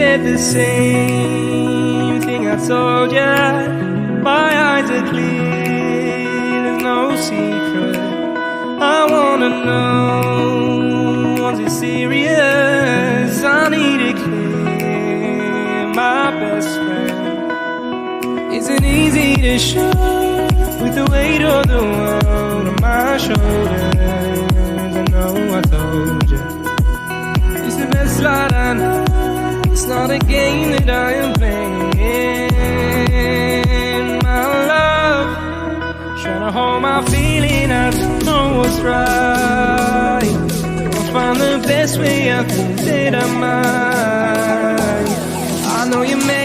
said the same thing I told ya. My eyes are clear, there's no secret. I wanna know, was it serious? I need it clear, my best friend. Isn't easy to show with the weight of the world on my shoulders. I know I told you, it's the best light I know. It's not a game that I am playing. My love, trying to hold my feeling, I don't know what's right. I'll find the best way, I think that I might. I know you may